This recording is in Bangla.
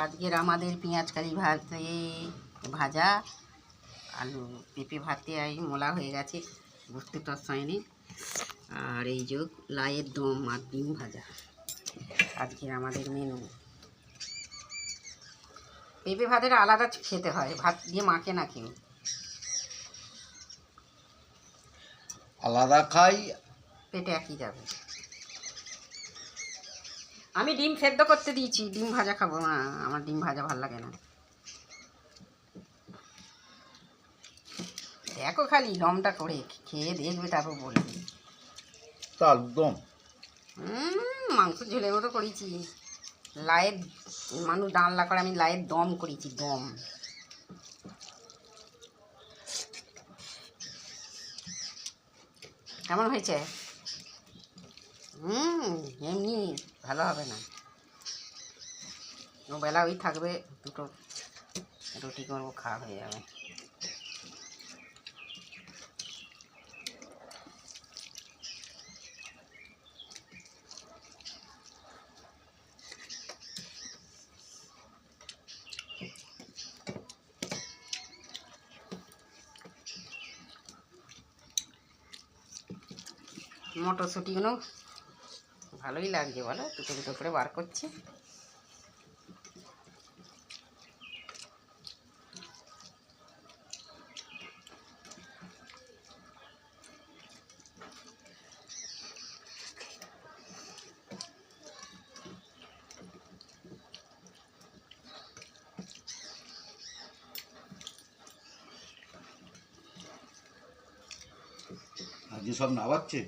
আজকের আমাদের পেঁয়াজ কারি ভাতে ভাজা, আলু পেঁপে ভাতে মোলা হয়ে গেছে, বুঝতে তো হয়নি। আর এই যে লাইয়ের দম আর ডিম ভাজা আজকের আমাদের মেনু। পেঁপে ভাতের আলাদা খেতে হয়, ভাত দিয়ে মাখে না কেউ, আলাদা খাই, পেটে একই যাবে। আমি ডিম সেদ্ধ করতে দিয়েছি, ডিম ভাজা খাবো না, আমার ডিম ভাজা ভাল লাগে না। দেখো খালি দমটা করে খেয়ে দেখবে, তারপর বলবে। একদম মাংস ঝোলের মতো করেছি, লাইয়ের মানুষ ডালনা করে, আমি লাইয়ের দম করেছি, দম। কেমন হয়েছে? এমনি ভালো হবে না, ওবেলা ওই থাকবে, দুটো রুটি করবো, খাওয়া হয়ে যাবে। মটরশুঁটিগুলো ভালোই লাগছে, বলো, দুটো দুটো করে বার করছি। আজকে সব নাবাচ্ছে।